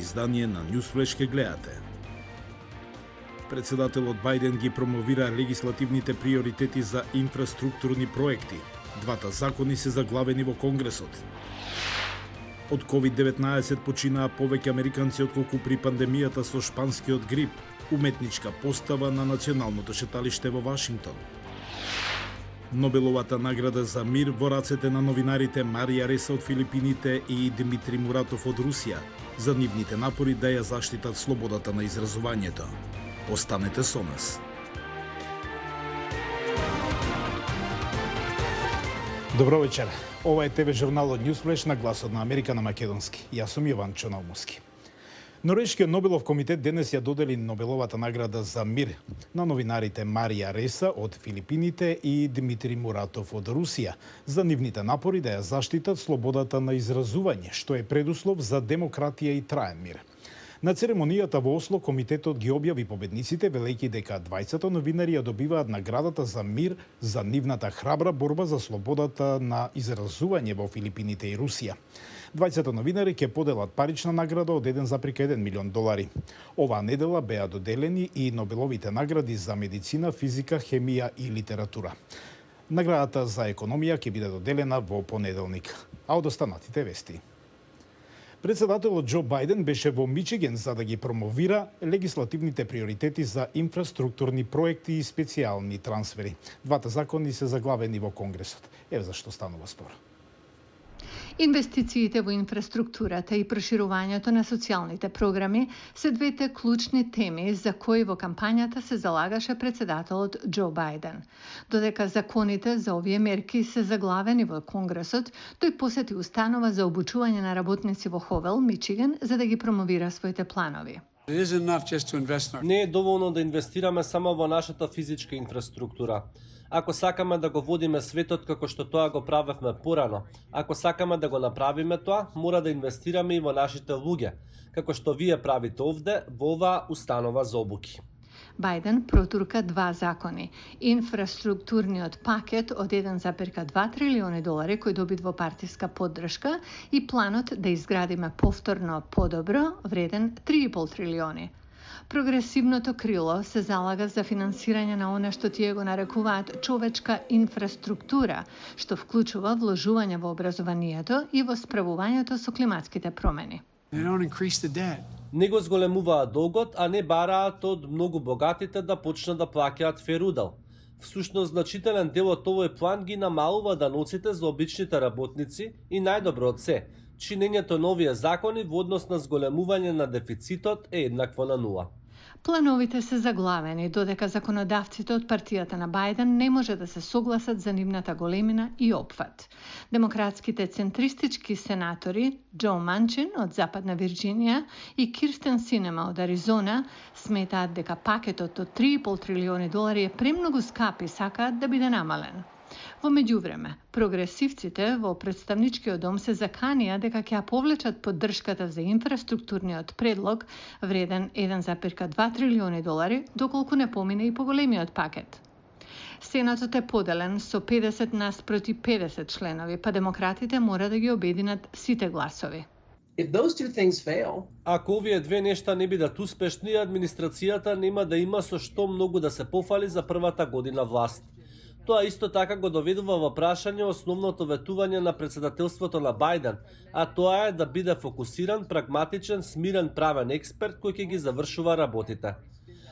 издание на Newsflash ке гледате. Председателот Бајден ги промовира легислативните приоритети за инфраструктурни проекти. Двата закони се заглавени во Конгресот. Од COVID-19 починаа повеќе американци отколку при пандемијата со шпанскиот грип. Уметничка постава на националното шеталиште во Вашингтон. Нобеловата награда за мир во рацете на новинарите Марија Реса од Филипините и Димитри Муратов од Русија за нивните напори да ја заштитат слободата на изразувањето. Останете со нас. Добро вечер. Ова е ТВ журналот Newsflash на гласот на Америка на македонски. Јас сум Јован Чонаумовски. Норвешкиот Нобелов комитет денес ја додели Нобеловата награда за мир на новинарите Марија Реса од Филипините и Димитри Муратов од Русија за нивните напори да ја заштитат слободата на изразување, што е предуслов за демократија и траен мир. На церемонијата во Осло комитетот ги објави победниците, велејќи дека двајцата новинари ја добиваат наградата за мир за нивната храбра борба за слободата на изразување во Филипините и Русија. Двајцата новинари ќе поделат парична награда од 1,1 милион долари. Оваа недела беа доделени и Нобеловите награди за медицина, физика, хемија и литература. Наградата за економија ќе биде доделена во понеделник. А од останатите вести. Председателот Џо Бајден беше во Мичиген за да ги промовира легислативните приоритети за инфраструктурни проекти и специјални трансфери. Двата закони се заглавени во Конгресот. Еве зашто станува спор. Инвестициите во инфраструктурата и проширувањето на социјалните програми се двете клучни теми за кои во кампањата се залагаше председателот Џо Бајден. Додека законите за овие мерки се заглавени во Конгресот, тој посети установа за обучување на работници во Ховел, Мичиген, за да ги промовира своите планови. Не е доволно да инвестираме само во нашата физичка инфраструктура. Ако сакаме да го водиме светот како што тоа го правевме порано, ако сакаме да го направиме тоа, мора да инвестираме и во нашите луѓе, како што вие правите овде во оваа установа за обуки. Бајден протурка два закони. Инфраструктурниот пакет од 1,2 трилиони долари кој доби двопартиска поддршка и планот да изградиме повторно подобро вреден 3,5 трилиони. Прогресивното крило се залага за финансирање на оне што тие го нарекуваат човечка инфраструктура, што вклучува вложување во образованието и во справувањето со климатските промени. Не го зголемуваат долгот, а не бараат од многу богатите да почнат да плаќаат ферудал. Всушност, значителен дел од овој план ги намалува даноците за обичните работници и најдобро од се, чинењето на овие закони во однос на зголемување на дефицитот е еднакво на нула. Плановите се заглавени, додека законодавците од партијата на Бајден не може да се согласат за нивната големина и опфат. Демократските центристички сенатори Џо Манчин од Западна Вирџинија и Кирстен Синема од Аризона сметаат дека пакетот од 3,5 трилиони долари е премногу скап и сакаат да биде намален. Во меѓувреме, прогресивците во представничкиот дом се заканија дека ќе ја повлечат поддршката за инфраструктурниот предлог вреден 1,2 трилиони долари, доколку не помине и поголемиот пакет. Сенатот е поделен со 50 наспроти 50 членови, па демократите мора да ги обединат сите гласови. Ако овие две нешта не бидат успешни, администрацијата нема да има со што многу да се пофали за првата година власт. Тоа исто така го доведува во прашање основното ветување на председателството на Бајден, а тоа е да биде фокусиран, прагматичен, смирен правен експерт кој ќе ги завршува работите.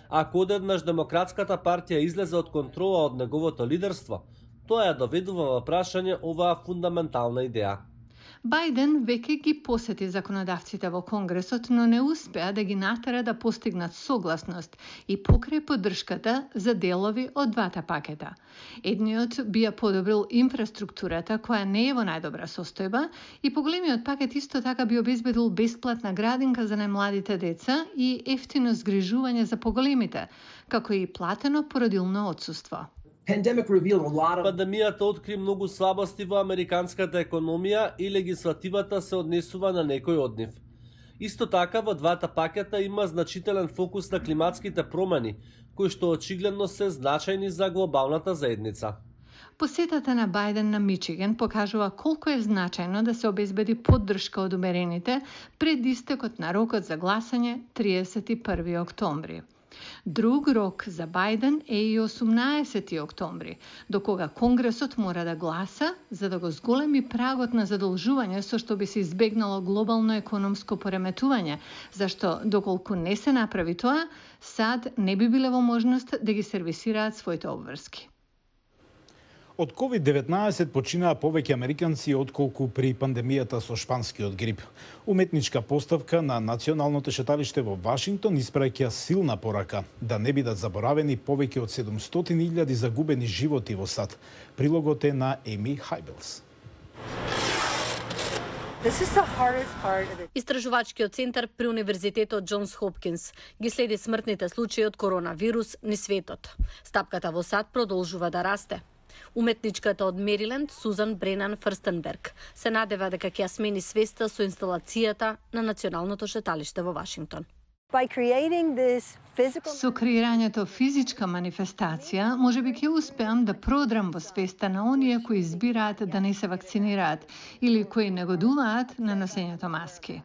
Ако одеднаш Демократската партија излезе од контрола од неговото лидерство, тоа ја доведува во прашање оваа фундаментална идеја. Бајден веќе ги посети законодавците во Конгресот, но не успеа да ги натера да постигнат согласност и покрај поддршката за делови од двата пакета. Едниот би ја подобрил инфраструктурата која не е во најдобра состојба и поголемиот пакет исто така би обезбедил бесплатна градинка за најмладите деца и ефтино згрижување за поголемите, како и платено породилно отсуство. Пандемијата откри многу слабости во американската економија и легислативата се однесува на некој од нив. Исто така во двата пакета има значителен фокус на климатските промени, кои што очигледно се значајни за глобалната заедница. Посетата на Бајден на Мичиген покажува колку е значајно да се обезбеди поддршка од умерените пред истекот на рокот за гласање 31. октомври. Друг рок за Бајден е и 18. октомври, до кога Конгресот мора да гласа за да го зголеми прагот на задолжување со што би се избегнало глобално економско пореметување, зашто доколку не се направи тоа, САД не би биле во можност да ги сервисираат своите обврски. Од COVID-19 починаа повеќе американци отколку при пандемијата со шпанскиот грип. Уметничка поставка на Националното шеталиште во Вашингтон испраќа силна порака да не бидат заборавени повеќе од 700.000 загубени животи во САД. Прилогот е на Еми Хајбелс. Истражувачкиот центар при Универзитетот Џонс Хопкинс ги следи смртните случаи од коронавирус низ светот. Стапката во САД продолжува да расте. Уметничката од Мериленд, Сузан Бренан Фрстенберг, се надева дека ќе ја смени свеста со инсталацијата на Националното шеталиште во Вашингтон. Со креирањето физичка манифестација, можеби ќе успеам да продрам во свеста на оние кои избираат да не се вакцинираат или кои негодуваат на носењето маски.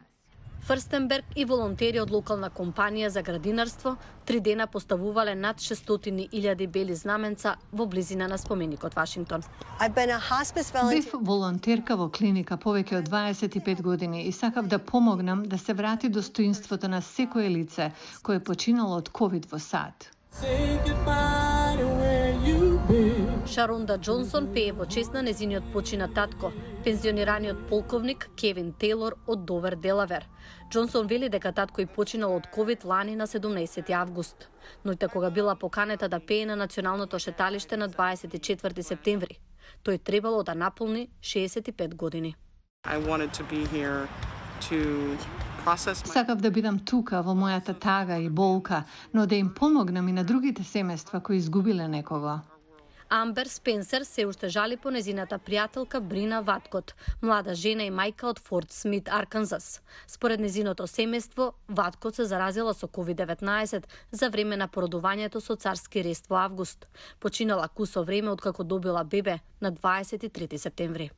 Фрстенберг и волонтери од локална компанија за градинарство 3 дена поставувале над 600.000 бели знаменца во близина на споменикот Вашингтон. Бев волонтерка во клиника повеќе од 25 години и сакав да помогнам да се врати достоинството на секое лице кое е починало од ковид во САД. Шаронда Џонсон пее во чест на незиниот починат татко, пензионираниот полковник Кевин Тейлор од Довер, Делавер. Џонсон вели дека татко и починал од ковид лани на 17 август. Ноќта кога била поканета да пее на Националното шеталиште на 24 септември. Тој требало да наполни 65 години. Сакав да бидам тука во мојата тага и болка, но да им помогнам и на другите семејства кои изгубиле некого. Амбер Спенсер се уште жали по незината пријателка Брина Ваткот, млада жена и мајка од Форт Смит, Арканзас. Според незиното семејство, Ваткот се заразила со COVID-19 за време на породувањето со царски рест во август. Починала кусо време откако добила бебе на 23 септември.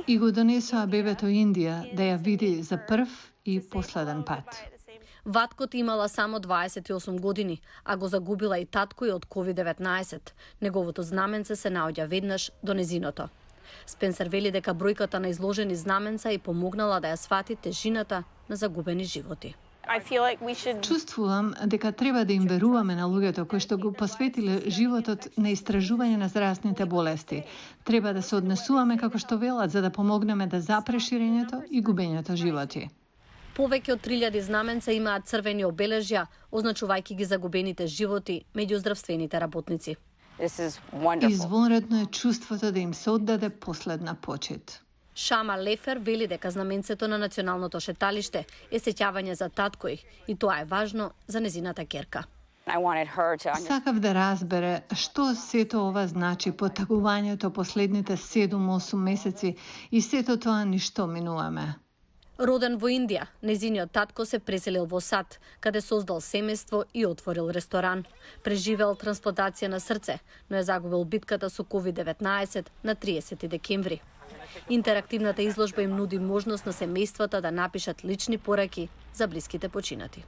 И го донесоа бебето Индија да ја види за прв и последен пат. Ваткот имала само 28 години, а го загубила и татко и од COVID-19. Неговото знаменце се наоѓа веднаш до незиното. Спенсер вели дека бројката на изложени знаменца и помогнала да ја свати тежината на загубени животи. Чувствувам дека треба да им веруваме на луѓето кои што го посветиле животот на истражување на заразните болести. Треба да се однесуваме како што велат за да помогнеме да запре ширењето и губењето животи. Повеќе од 3000 знаменца имаат црвени обележја, означувајќи ги загубените животи меѓу здравствените работници. Извонредно е чувството да им се оддаде последна почит. Шама Лефер вели дека знаменцето на Националното шеталиште е сеќавање за таткој и тоа е важно за незината ќерка. Сакав да разбере што сето ова значи потагувањето последните 7-8 месеци и сето тоа ништо минуваме. Роден во Индија, незиниот татко се преселил во САД, каде создал семејство и отворил ресторан. Преживел трансплантација на срце, но е загубил битката со COVID-19 на 30 декември. Интерактивната изложба им нуди можност на семејствата да напишат лични пораки за блиските починати.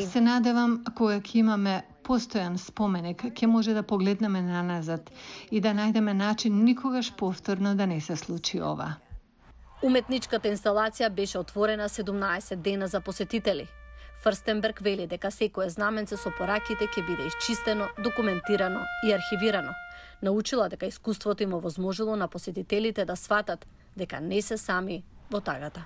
Се надевам кога ќе имаме постојан споменик, ќе може да погледнеме наназад и да најдеме начин никогаш повторно да не се случи ова. Уметничката инсталација беше отворена 17 дена за посетители. Фрстенберг вели дека секое знаменце со пораките ќе биде исчистено, документирано и архивирано. Научила дека искуството им овозможило на посетителите да сватат дека не се сами во тагата.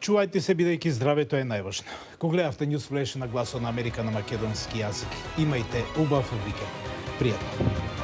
Чувајте се бидејќи здравето е најважно. Кога гледавте News Flash на Гласот на Америка на македонски јазик, имајте убав викенд. Пријатно.